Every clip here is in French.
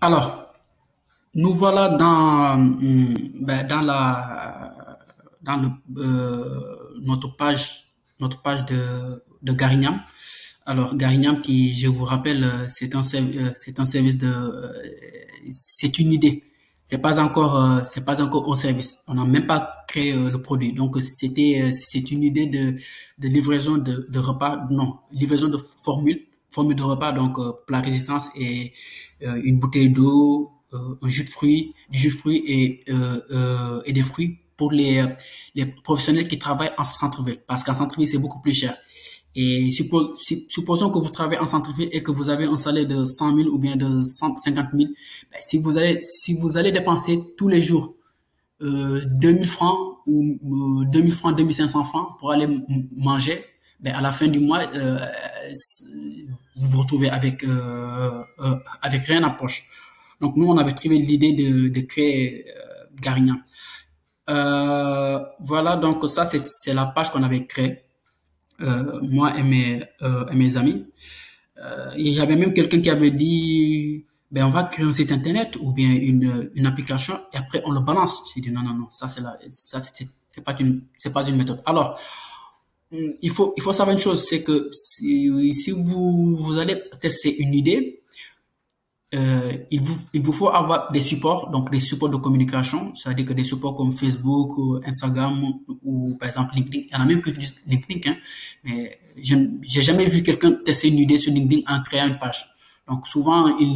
Alors, nous voilà dans dans le, notre page de Garignam. Alors, Garignam, qui, je vous rappelle, c'est un service c'est une idée. C'est pas encore au service. On n'a même pas créé le produit. Donc, c'est une idée de livraison de repas, non, livraison de formule de repas, donc plat résistance et une bouteille d'eau, un jus de fruits, du jus de fruits et des fruits pour les professionnels qui travaillent en centre-ville. Parce qu'en centre-ville, c'est beaucoup plus cher. Et supposons que vous travaillez en centre-ville et que vous avez un salaire de 100 000 ou bien de 150 000. Ben, si vous allez dépenser tous les jours 2000 francs ou 2000 francs, 2500 francs pour aller manger, ben, à la fin du mois, vous vous retrouvez avec rien en poche. Donc nous, on avait trouvé l'idée de créer Garignan. Voilà, donc ça, c'est la page qu'on avait créée, moi et mes amis. Il y avait même quelqu'un qui avait dit, ben, on va créer un site internet ou bien une application et après on le balance. J'ai dit non, non, non, c'est pas une méthode. Alors, il faut savoir une chose, c'est que si vous allez tester une idée, il vous faut avoir des supports, donc des supports de communication, c'est-à-dire que des supports comme Facebook, ou Instagram ou par exemple LinkedIn. Il y en a même qui utilisent LinkedIn, hein, mais j'ai jamais vu quelqu'un tester une idée sur LinkedIn en créant une page. Donc souvent il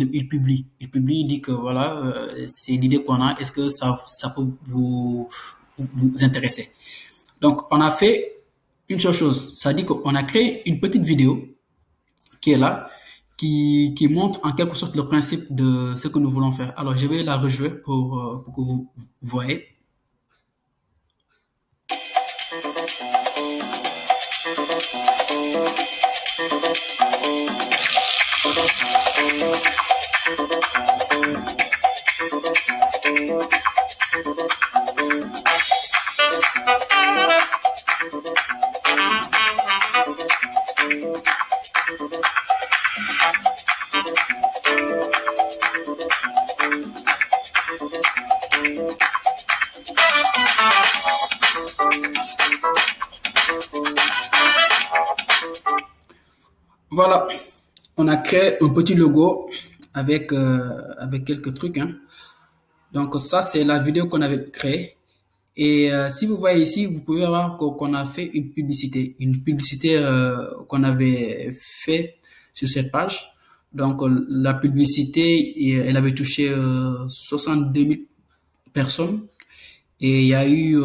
dit que voilà, c'est l'idée qu'on a, est-ce que ça peut vous intéresser. Donc on a fait une seule chose, c'est-à-dire qu'on a créé une petite vidéo qui est là, qui montre en quelque sorte le principe de ce que nous voulons faire. Alors, je vais la rejouer pour que vous voyez. Voilà, on a créé un petit logo avec quelques trucs, hein. Donc ça, c'est la vidéo qu'on avait créée. Et si vous voyez ici, vous pouvez voir qu'on a fait une publicité qu'on avait fait sur cette page. Donc la publicité, elle avait touché 62 000 personnes. Et il y a eu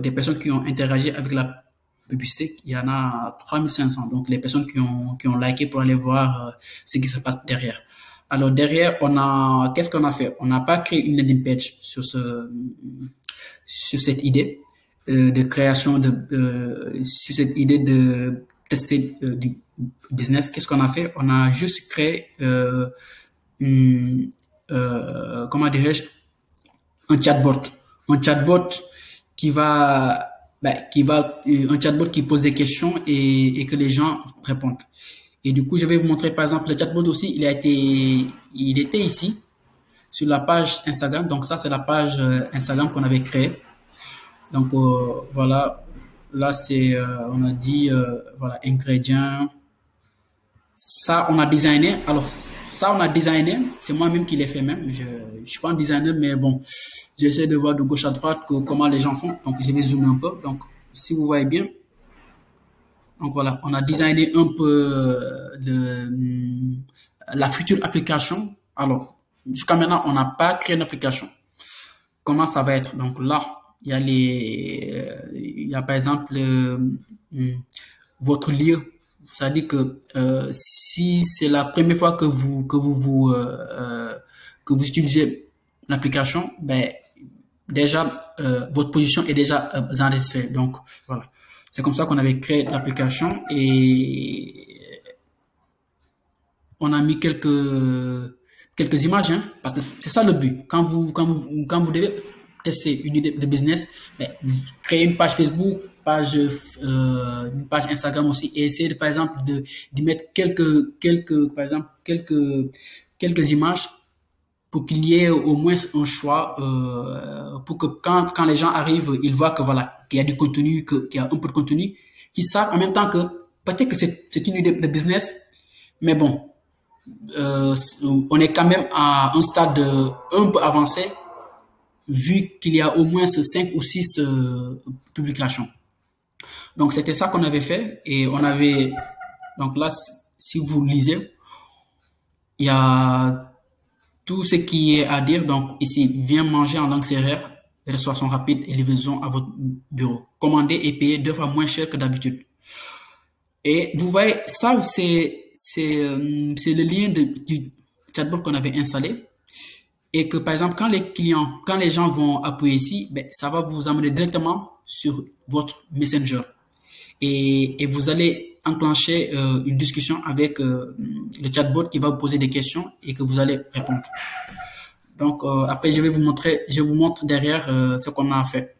des personnes qui ont interagi avec la publicité. Il y en a 3500. Donc, les personnes qui ont liké pour aller voir ce qui se passe derrière. Alors, derrière, qu'est-ce qu'on a fait? On n'a pas créé une landing page sur cette idée de création sur cette idée de tester du business. Qu'est-ce qu'on a fait? On a juste créé, comment dirais-je, un chatbot. Un chatbot un chatbot qui pose des questions et que les gens répondent. Et du coup, je vais vous montrer, par exemple, le chatbot aussi, il était ici, sur la page Instagram. Donc ça, c'est la page Instagram qu'on avait créée. Donc voilà, là on a dit, voilà, ingrédients. Ça, on a designé. Alors, ça, on a designé. C'est moi-même qui l'ai fait même. Je suis pas un designer, mais bon, j'essaie de voir de gauche à droite comment les gens font. Donc, je vais zoomer un peu. Donc, si vous voyez bien. Donc, voilà, on a designé un peu la future application. Alors, jusqu'à maintenant, on n'a pas créé une application. Comment ça va être? Donc, là, il y a par exemple votre lieu. C'est-à-dire que si c'est la première fois que vous utilisez l'application, ben déjà votre position est déjà enregistrée. Donc voilà, c'est comme ça qu'on avait créé l'application et on a mis quelques images, hein, parce que c'est ça le but. Quand vous devez tester une idée de business, ben, vous créez une page Facebook, une page Instagram aussi, et essayer de, par exemple, d'y mettre quelques images pour qu'il y ait au moins un choix, pour que quand les gens arrivent, ils voient que voilà, qu'il y a du contenu, qu'il y a un peu de contenu, qu'ils savent en même temps que peut-être que c'est une idée de business, mais bon, on est quand même à un stade un peu avancé, vu qu'il y a au moins 5 ou 6 publications. Donc c'était ça qu'on avait fait et on avait, donc là, si vous lisez, il y a tout ce qui est à dire. Donc ici, viens manger en langue sérère, restauration rapide et livraison à votre bureau. Commander et payer 2 fois moins cher que d'habitude. Et vous voyez, ça, c'est le lien du chatbot qu'on avait installé. Et que, par exemple, quand les gens vont appuyer ici, ben, ça va vous amener directement sur votre Messenger. Et vous allez enclencher une discussion avec le chatbot qui va vous poser des questions et que vous allez répondre. Donc, après, je vous montre derrière ce qu'on a fait.